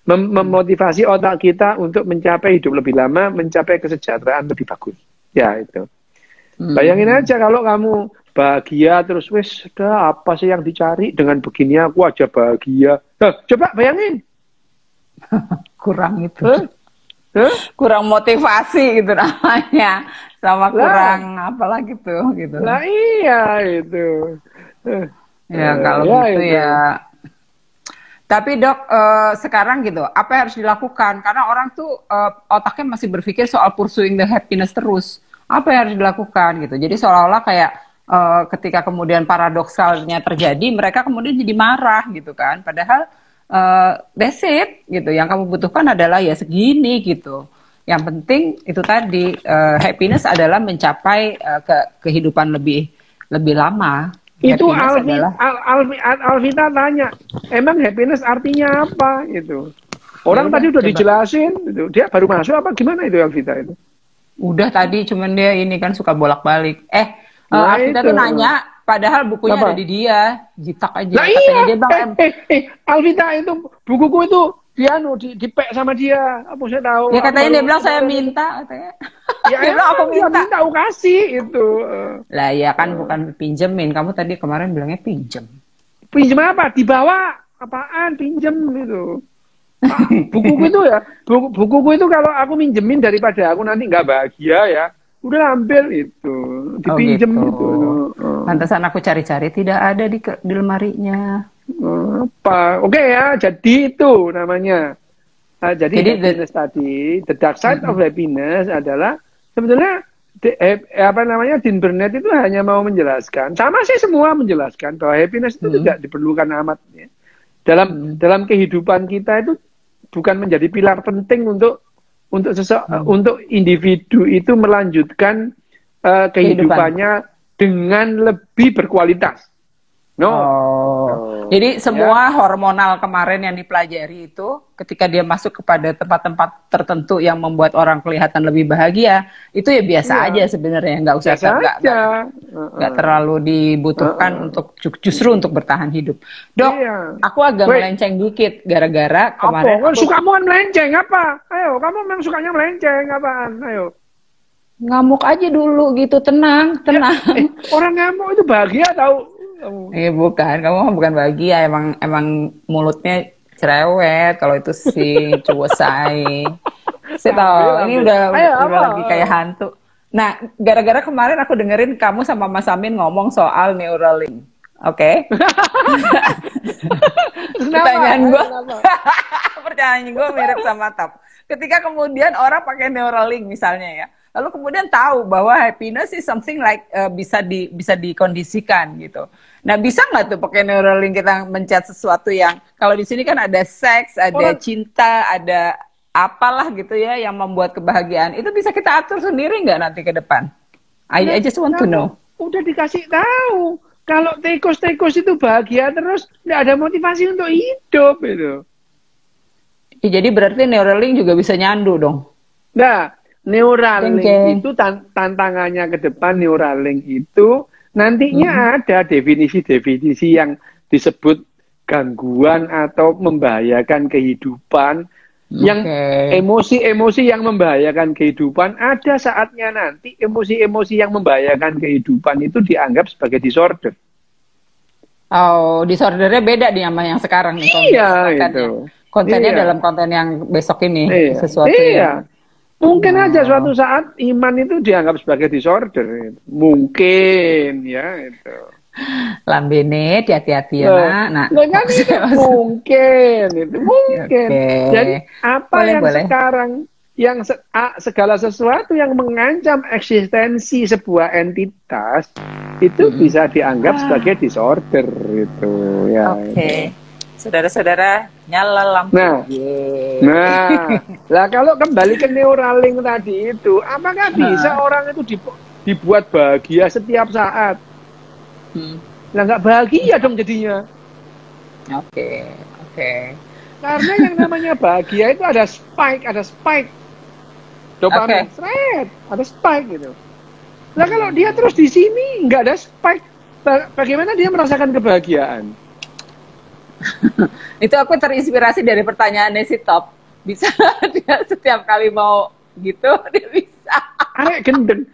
memotivasi otak kita untuk mencapai hidup lebih lama, mencapai kesejahteraan lebih bagus. Ya itu. Bayangin aja kalau kamu bahagia terus wes sudah apa sih yang dicari, dengan begini aku aja bahagia. Coba bayangin. Kurang itu. Kurang motivasi gitu namanya. Sama kurang apalah gitu. Lah iya itu. Ya kalau gitu itu. Ya. Tapi dok, sekarang gitu, apa yang harus dilakukan? Karena orang tuh otaknya masih berpikir soal pursuing the happiness terus. Apa yang harus dilakukan gitu? Jadi seolah-olah kayak ketika kemudian paradoksalnya terjadi, mereka kemudian jadi marah gitu kan. Padahal that's it gitu. Yang kamu butuhkan adalah ya segini gitu. Yang penting itu tadi happiness adalah mencapai kehidupan lebih lama. Itu Alvita tanya, emang happiness artinya apa gitu? Orang tadi udah dijelasin, gitu. Dia baru masuk apa gimana itu Alvita itu? Udah tadi, cuman dia ini kan suka bolak-balik. Alvita tuh nanya, padahal bukunya ada di dia, jitak aja. Nah, katanya dia bang, Alvita itu bukuku itu dia dipek sama dia, apa saya tahu. Ya katanya dia bilang saya minta, katanya. Ya dia bilang aku minta aku kasih itu. Lah ya kan bukan pinjemin, kamu tadi kemarin bilangnya pinjem. Pinjem apa? Dibawa apaan? Pinjem gitu. Bukuku itu ya, bukuku itu kalau aku minjemin daripada aku nanti nggak bahagia ya, udah ambil itu, dipinjem gitu. Pantesan aku cari-cari tidak ada di lemarinya. Apa? Oke ya, jadi itu namanya. Jadi happiness tadi, the dark side of happiness adalah sebetulnya apa namanya Dean Burnett itu hanya mau menjelaskan, sama sih semua menjelaskan bahwa happiness itu tidak diperlukan amat ya. Dalam kehidupan kita itu bukan menjadi pilar penting untuk untuk individu itu melanjutkan kehidupannya dengan lebih berkualitas. Jadi semua hormonal kemarin yang dipelajari itu ketika dia masuk kepada tempat-tempat tertentu yang membuat orang kelihatan lebih bahagia, itu ya biasa aja sebenarnya, nggak usah nggak terlalu dibutuhkan untuk justru untuk bertahan hidup. Dok, aku agak melenceng dikit gara-gara kemarin. Apa? Sukamu melenceng apa? Ayo, kamu memang sukanya melenceng apaan? Ayo. Ngamuk aja dulu gitu, tenang. Orang ngamuk itu bahagia tahu. Bukan, kamu bukan bahagia, emang mulutnya cerewet kalau itu sih cowok saya tahu ini udah lagi kayak hantu. Nah, gara-gara kemarin aku dengerin kamu sama Mas Amin ngomong soal Neuralink, oke? Pertanyaan gue mirip sama Tap. Ketika kemudian orang pakai Neuralink misalnya ya, lalu kemudian tahu bahwa happiness is something like bisa dikondisikan gitu. Nah, bisa nggak tuh pakai Neuralink kita mencet sesuatu yang kalau di sini kan ada seks, ada cinta, ada apalah gitu ya yang membuat kebahagiaan itu bisa kita atur sendiri nggak nanti ke depan? I just want to know. Udah dikasih tahu kalau tikus itu bahagia terus, nggak ada motivasi untuk hidup itu. Ya, jadi berarti Neuralink juga bisa nyandu dong? Nah, Neuralink itu tantangannya ke depan. Neuralink itu nantinya ada definisi-definisi yang disebut gangguan atau membahayakan kehidupan. Yang emosi-emosi yang membahayakan kehidupan, ada saatnya nanti emosi-emosi yang membahayakan kehidupan itu dianggap sebagai disorder. Oh, disordernya beda nih sama yang sekarang nih. Iya, itu. Kontennya dalam konten yang besok ini. Sesuatu yang... Mungkin aja suatu saat iman itu dianggap sebagai disorder. Mungkin, ya itu. Lambene, hati-hati ya, Nak. Kan itu mungkin. Jadi apa yang sekarang, yang segala sesuatu yang mengancam eksistensi sebuah entitas itu bisa dianggap sebagai disorder itu. Ya. Saudara-saudara, nyala lampu. Nah, kalau kembali ke Neuralink tadi itu, apakah bisa orang itu dibuat bahagia setiap saat? Lah nggak bahagia dong jadinya. Oke. Karena yang namanya bahagia itu ada spike dopamin, ada spike gitu. Lah kalau dia terus di sini nggak ada spike, bagaimana dia merasakan kebahagiaan? Itu aku terinspirasi dari pertanyaannya si Top. Bisa dia setiap kali mau gitu dia bisa. Arek gendeng.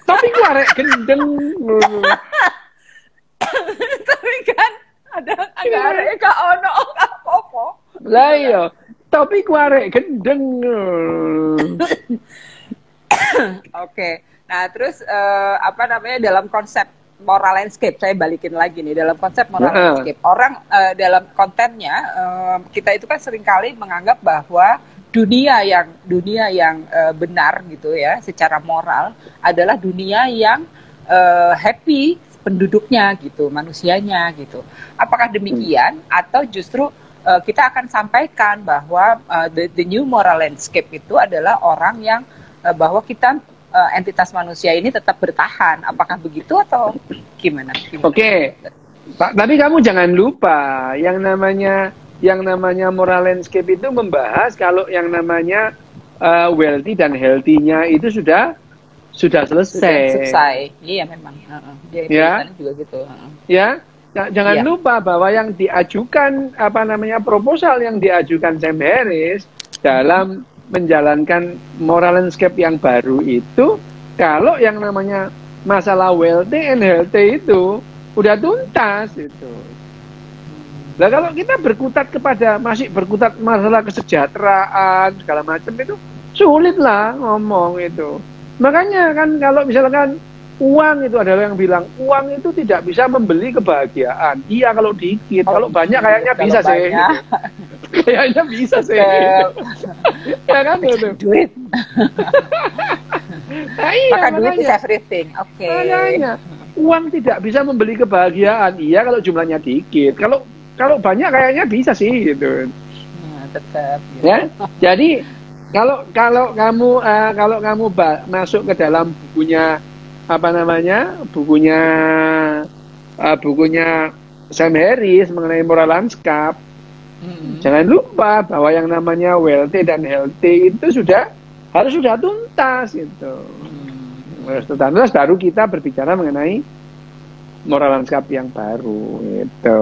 Tapi ku arek gendeng. Tapi kan ada arek ka ono apa-apa. Lah iya, tapi ku arek gendeng. Oke. Nah, terus apa namanya dalam konsep moral landscape, saya balikin lagi nih dalam konsep moral landscape. Orang dalam kontennya kita itu kan seringkali menganggap bahwa dunia yang benar gitu ya, secara moral adalah dunia yang happy penduduknya gitu, manusianya gitu. Apakah demikian atau justru kita akan sampaikan bahwa the new moral landscape itu adalah orang yang bahwa kita entitas manusia ini tetap bertahan. Apakah begitu atau gimana? Oke. Tapi kamu jangan lupa yang namanya moral landscape itu membahas kalau yang namanya wealthy dan healthy-nya itu sudah selesai. Iya memang. Dia juga gitu. Ya. Jangan lupa bahwa yang diajukan proposal yang diajukan Sam Harris dalam menjalankan moral landscape yang baru itu, kalau yang namanya masalah wealthy and healthy itu udah tuntas itu. Nah kalau kita masih berkutat masalah kesejahteraan segala macam itu sulit lah ngomong itu. Makanya kan kalau misalkan uang itu adalah yang bilang uang itu tidak bisa membeli kebahagiaan. Iya kalau dikit, kalau banyak kayaknya bisa sih. Kayaknya bisa sih. Ya kan itu. Duit. Maka duit is everything. Oke. Makanya uang tidak bisa membeli kebahagiaan. Iya kalau jumlahnya dikit. Kalau banyak kayaknya bisa sih gitu. Tetap. Gitu. Ya. Jadi kalau kamu masuk ke dalam bukunya bukunya Sam Harris mengenai moral landscape, jangan lupa bahwa yang namanya wealthy dan healthy itu harus sudah tuntas itu. Harus tuntas baru kita berbicara mengenai moral landscape yang baru itu.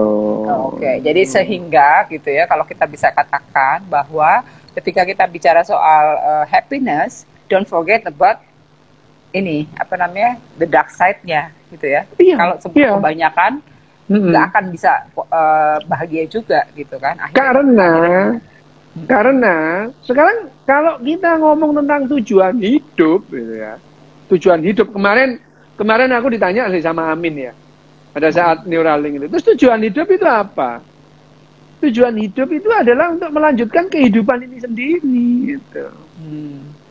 Oke, jadi sehingga gitu ya kalau kita bisa katakan bahwa ketika kita bicara soal happiness, don't forget about ini the dark side-nya gitu ya. Iya, kalau kebanyakan nggak akan bisa bahagia juga gitu kan. Karena sekarang kalau kita ngomong tentang tujuan hidup gitu ya. Tujuan hidup kemarin aku ditanya sama Amin ya. Pada saat Neuralink itu. Terus tujuan hidup itu apa? Tujuan hidup itu adalah untuk melanjutkan kehidupan ini sendiri gitu.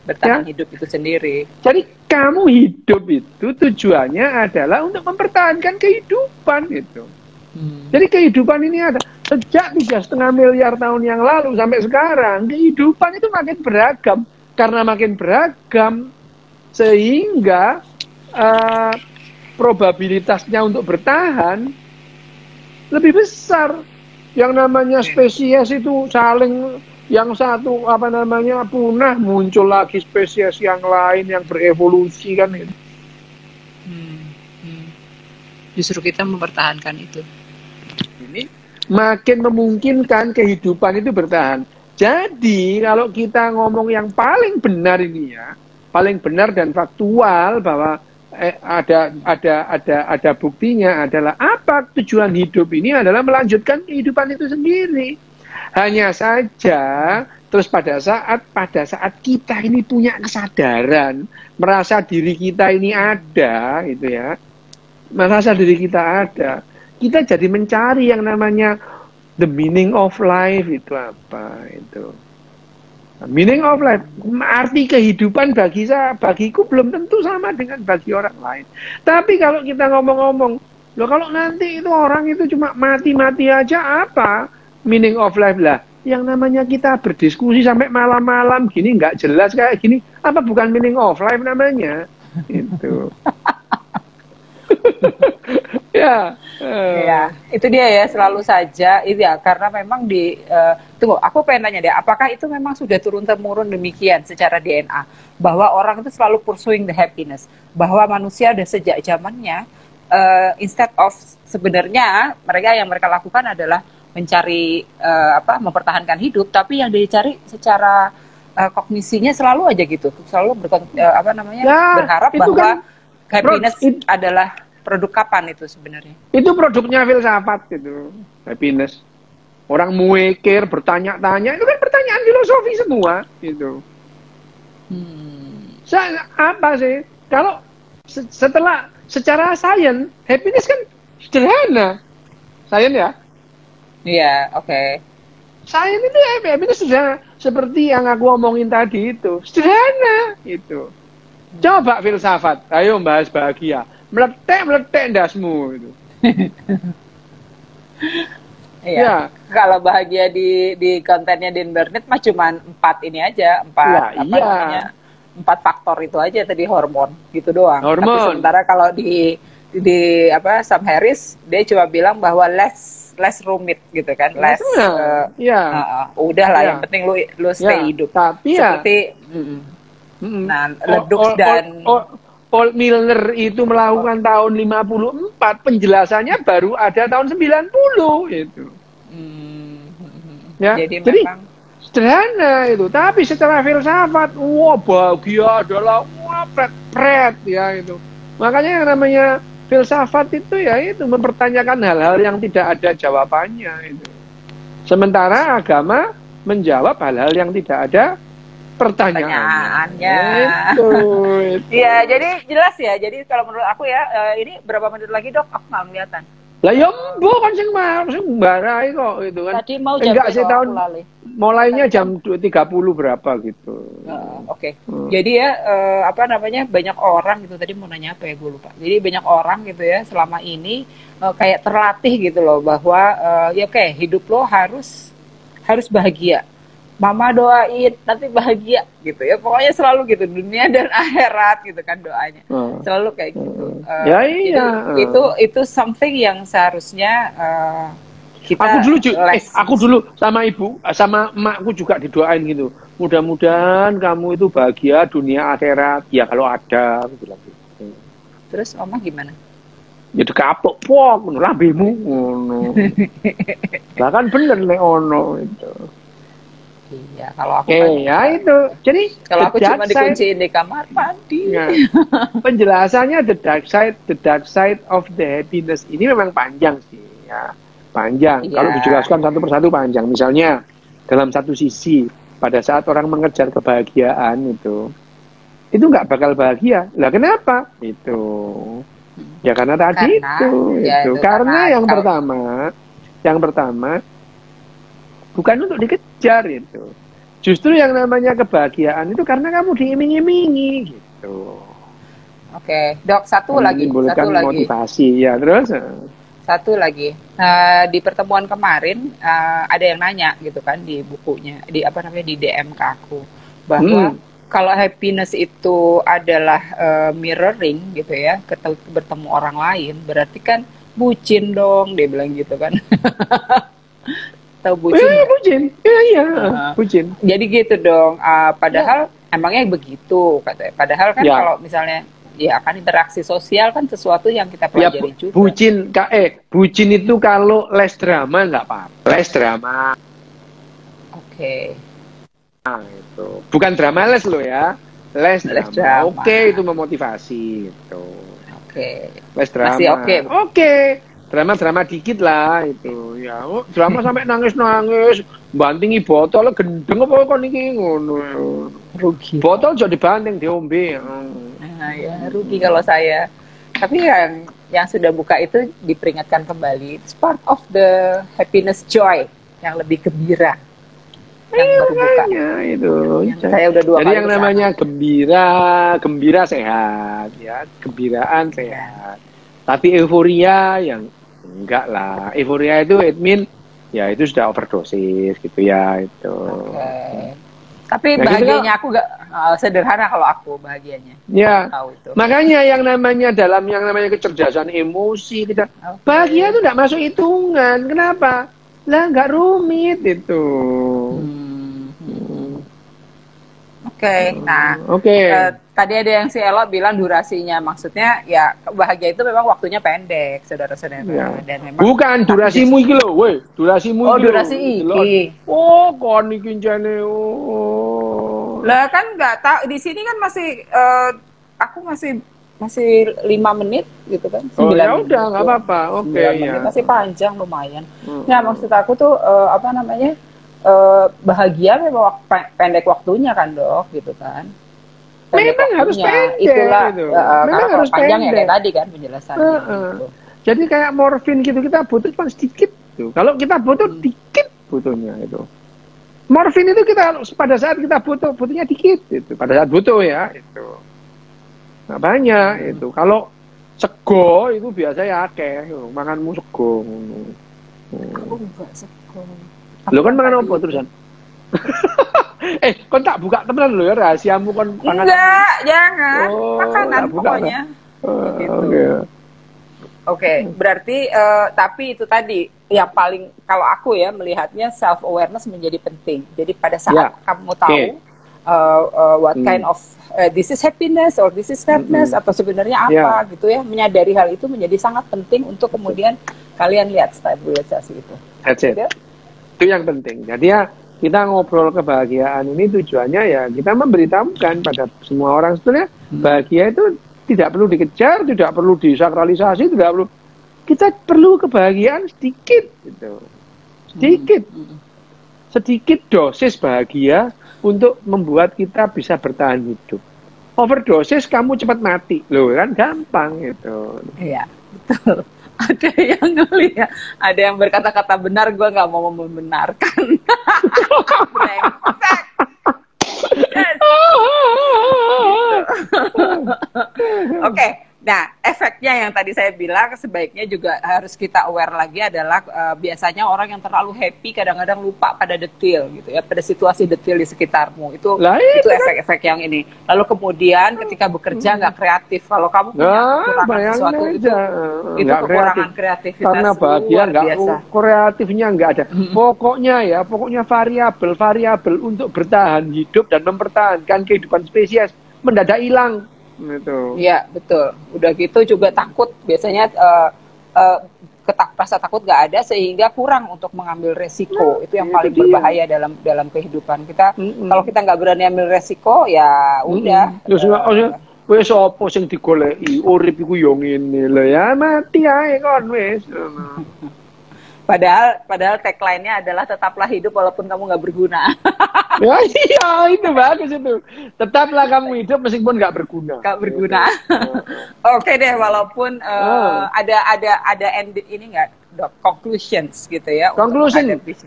Bertahan hidup itu sendiri. Jadi kamu hidup itu tujuannya adalah untuk mempertahankan kehidupan itu. Jadi kehidupan ini ada. Sejak 3,5 miliar tahun yang lalu sampai sekarang, kehidupan itu makin beragam. Karena makin beragam, sehingga probabilitasnya untuk bertahan lebih besar. Yang namanya spesies itu saling, yang satu punah, muncul lagi spesies yang lain yang berevolusi kan itu. Justru kita mempertahankan itu. Ini makin memungkinkan kehidupan itu bertahan. Jadi kalau kita ngomong yang paling benar ini ya, paling benar dan faktual bahwa ada buktinya adalah apa tujuan hidup ini adalah melanjutkan kehidupan itu sendiri. Hanya saja terus pada saat kita ini punya kesadaran, merasa diri kita ini ada gitu ya. Merasa diri kita ada, kita jadi mencari yang namanya the meaning of life itu apa itu. Meaning of life, arti kehidupan bagiku belum tentu sama dengan bagi orang lain. Tapi kalau kita ngomong-ngomong, loh kalau nanti itu orang itu cuma mati-mati aja, apa meaning of life lah? Yang namanya kita berdiskusi sampai malam-malam gini nggak jelas kayak gini, apa bukan meaning of life namanya? Itu. Ya, itu dia ya, selalu saja itu ya, karena memang tunggu, aku pengen tanya deh, apakah itu memang sudah turun-temurun demikian secara DNA, bahwa orang itu selalu pursuing the happiness, bahwa manusia udah sejak zamannya, instead of sebenarnya mereka lakukan adalah mencari mempertahankan hidup, tapi yang dicari secara kognisinya selalu aja gitu, selalu berharap bahwa kan, happiness adalah produk kapan itu sebenarnya? Itu produknya filsafat itu, happiness. Orang mikir, bertanya-tanya, itu kan pertanyaan filosofi semua itu. Apa sih? Kalau secara sains, happiness kan sederhana. Sains ya? Iya, oke. Sains itu happiness sudah seperti yang aku omongin tadi itu, sederhana itu. Coba filsafat, ayo bahas bahagia. Meletek ndasmu itu. Iya. Ya. Kalau bahagia di kontennya Dean Burnett mah cuma 4 ini aja, 4 faktor itu aja tadi, hormon gitu doang. Hormon. Tapi sementara kalau di Sam Harris dia cuma bilang bahwa less rumit gitu kan, udahlah yang penting lu stay hidup. Tapi seperti Leduc dan Paul Milner itu melakukan tahun 54, penjelasannya baru ada tahun 90 itu. Ya, jadi memang sederhana itu, tapi secara filsafat, bahagia adalah pret ya itu. Makanya yang namanya filsafat itu ya itu mempertanyakan hal-hal yang tidak ada jawabannya itu. Sementara agama menjawab hal-hal yang tidak ada pertanyaannya. Itu. Iya, jadi jelas ya. Jadi kalau menurut aku ya, ini berapa menit lagi dok? Aku nggak kelihatan. Lah ya kan sing barai kok itu kan. Tadi mau jam tahun mulainya jam 2.30 berapa gitu. Oke. Jadi ya banyak orang gitu, tadi mau nanya apa ya gue lupa. Jadi banyak orang gitu ya selama ini kayak terlatih gitu loh bahwa hidup lo harus bahagia. Mama doain nanti bahagia gitu ya, pokoknya selalu gitu, dunia dan akhirat gitu kan doanya, selalu kayak gitu. Itu something yang seharusnya kita aku dulu sama ibu sama emakku juga didoain gitu, mudah-mudahan kamu itu bahagia dunia akhirat ya kalau ada gitu. Terus oma gimana? Ya kapok lambemu ngono. Lah kan bener nek ono itu. Iya, kalau aku ya itu. Jadi kalau aku cuma dikunciin di kamar mandi. Ya. Penjelasannya the dark side of the happiness ini memang panjang sih ya. Panjang. Ya. Kalau dijelaskan satu persatu panjang. Misalnya dalam satu sisi pada saat orang mengejar kebahagiaan itu nggak bakal bahagia. Lah kenapa? Itu. Ya karena tadi itu. Karena yang pertama bukan untuk dikejar itu. Justru yang namanya kebahagiaan itu karena kamu diiming-imingi gitu. Oke, dok, satu lagi. Menimbulkan motivasi ya terus. Satu lagi, di pertemuan kemarin ada yang nanya gitu kan di bukunya, di apa namanya, di DM ke aku, bahwa kalau happiness itu adalah mirroring gitu ya, bertemu orang lain, berarti kan bucin dong, dia bilang gitu kan. Tahu bucin? Bucin, iya, bucin. Jadi gitu dong, padahal emangnya begitu katanya. Padahal kan kalau misalnya ya kan interaksi sosial kan sesuatu yang kita pelajari juga. Bucin itu kalau les drama nggak apa-apa. Les drama. Oke. Nah, itu. Bukan drama les lo ya. Les drama. Oke, itu memotivasi itu. Oke. Les drama. Masih Oke. Drama-drama dikit lah itu. Ya, drama sampai nangis-nangis, bantingi botol gendeng apa kok niki ngono. Rugi. Botol jadi dibanting diombe. Nah, ya rugi kalau saya. Tapi yang sudah buka itu diperingatkan kembali. It's part of the happiness joy yang lebih gembira. Yang baru buka. Itu. Saya udah 2 kali. Jadi yang namanya gembira sehat ya, gembiraan sehat. Tapi euforia yang enggak lah. Euforia itu it mean ya itu sudah overdosis gitu ya itu. Tapi bahagianya aku gak sederhana kalau aku bahagianya. Ya. Tahu itu. Makanya yang namanya kecerdasan emosi kita bahagia itu enggak masuk hitungan. Kenapa? Lah enggak rumit itu. Nah, tadi ada yang si Elo bilang durasinya, maksudnya ya bahagia itu memang waktunya pendek, saudara-saudara. Ya. Dan memang bukan durasimu iki lho, weh, durasimu iki. Oh, durasi iki. Oh, kon iki jane. Lah kan enggak tahu di sini kan masih aku masih 5 menit gitu kan. 9 ya udah enggak apa-apa. Oke ya. Masih panjang lumayan. Nah, maksud aku tuh apa namanya? Bahagia memang pendek waktunya kan dok gitu kan. Memang harus pendek. Itulah gitu. Memang harus panjang pendek. Ya kayak tadi kan penjelasannya gitu. Jadi kayak morfin gitu kita butuh cuma sedikit tuh. Kalau kita butuh dikit butuhnya itu. Morfin itu kita pada saat kita butuhnya dikit itu. Pada saat butuh ya itu. Nggak banyak itu. Kalau sego itu biasanya akeh, makanmu sego. Aku enggak sego. Lo kan makan apa terusan? Kon tak buka temenan lo ya rahasiamu kon pangan. Enggak, jangan. Makanan pokoknya. Oke, berarti tapi itu tadi yang paling kalau aku ya melihatnya self awareness menjadi penting. Jadi pada saat kamu tahu what kind of this is happiness or this is sadness atau sebenarnya apa gitu ya, menyadari hal itu menjadi sangat penting untuk kemudian kalian lihat stabilisasi itu. That's it. Itu yang penting. Jadi ya kita ngobrol kebahagiaan ini tujuannya ya kita memberitahukan pada semua orang sebetulnya bahagia itu tidak perlu dikejar, tidak perlu disakralisasi, tidak perlu. Kita perlu kebahagiaan sedikit gitu. Sedikit dosis bahagia untuk membuat kita bisa bertahan hidup. Overdosis kamu cepat mati. Loh kan gampang gitu. Iya, betul. Ada yang ngeliat, ada yang berkata-kata benar, gue nggak mau membenarkan. Oke, nah efeknya yang tadi saya bilang sebaiknya juga harus kita aware lagi adalah biasanya orang yang terlalu happy kadang-kadang lupa pada detail gitu ya, pada situasi detail di sekitarmu itu efek-efek yang ini. Lalu kemudian ketika bekerja nggak kreatif, kalau kamu punya kekurangan sesuatu itu kekurangan kreativitas karena bahagia nggak kreatifnya nggak ada. Pokoknya variabel untuk bertahan hidup dan mempertahankan kehidupan spesies mendadak hilang. Iya betul. Udah gitu juga takut biasanya rasa takut nggak ada sehingga kurang untuk mengambil resiko. Itu yang paling berbahaya dalam kehidupan kita. Kalau kita nggak berani ambil resiko ya udah. Wes apa sing digoleki urip iku yo ngene lho ya mati ae kon wis. Padahal tagline-nya adalah tetaplah hidup walaupun kamu nggak berguna. Ya iya itu bagus itu. Tetaplah kamu hidup meskipun nggak berguna. Nggak berguna. Oke deh, walaupun ada end ini nggak dok, conclusions gitu ya.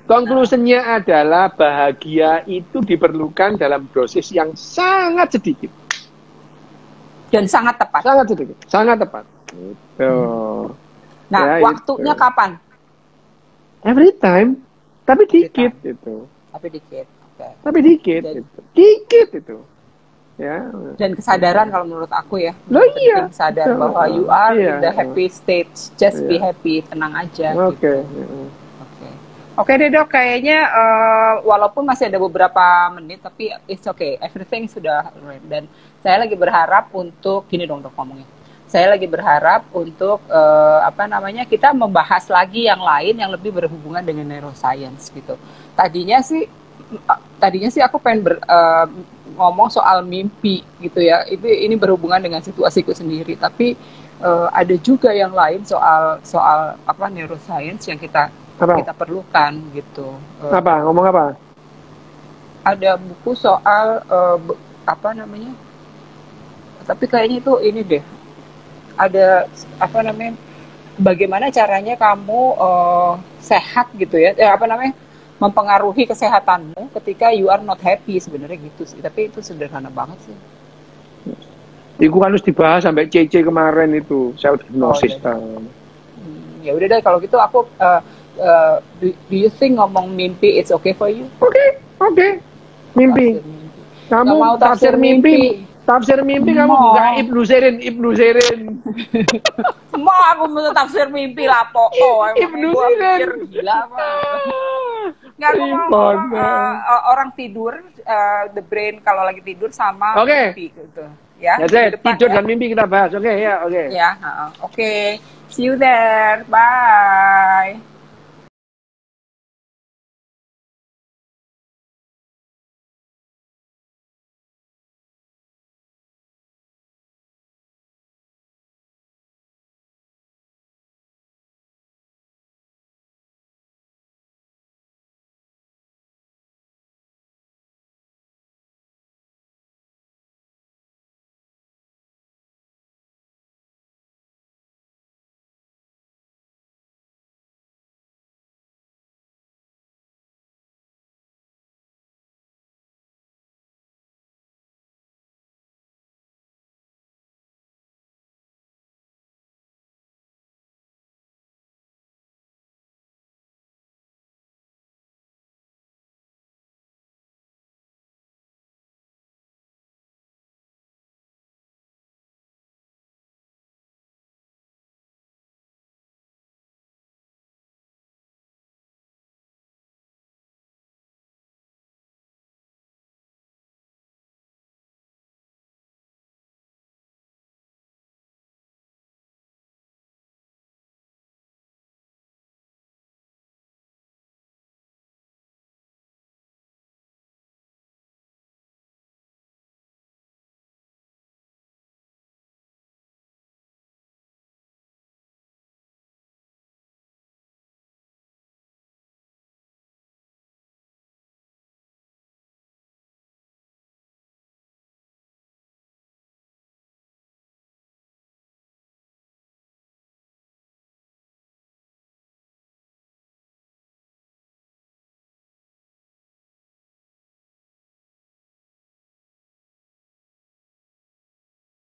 Conclusionnya adalah bahagia itu diperlukan dalam dosis yang sangat sedikit. Dan sangat tepat. Sangat sedikit, sangat tepat. Gitu. Nah, ya, waktunya itu kapan? Every time. Tapi dikit itu. Tapi dikit. Okay. Tapi dikit itu. Dikit itu. Ya. Dan kesadaran kalau menurut aku ya. Loh iya. Sadar bahwa you are in the happy stage. Just be happy, tenang aja. Oke. Oke deh Dok, kayaknya walaupun masih ada beberapa menit, tapi it's okay, everything sudah right. Dan saya lagi berharap untuk, gini dong Dok ngomongnya, saya lagi berharap untuk kita membahas lagi yang lain yang lebih berhubungan dengan neuroscience gitu. Tadinya sih aku pengen ngomong soal mimpi gitu ya, ini berhubungan dengan situasiku sendiri, tapi ada juga yang lain soal neuroscience yang kita perlukan gitu. Ngomong apa? Ada buku soal tapi kayaknya itu ini deh. Ada bagaimana caranya kamu sehat gitu ya. Mempengaruhi kesehatanmu ketika you are not happy, sebenarnya gitu sih. Tapi itu sederhana banget sih. Itu kan harus dibahas sampai CC kemarin itu, self hypnosis. Ya udah deh kalau gitu aku do you think ngomong mimpi it's okay for you? Oke. Mimpi. Kamu mau tafsir mimpi kamu buka Ibnu Sirin. Semua aku mau tafsir mimpi lah pokok. Ibnu Sirin. Gila apa? Nggak, aku mau orang tidur, the brain kalau lagi tidur sama mimpi gitu. Ya. Tidur dan mimpi kita bahas. Oke. Ya, oke. See you there. Bye.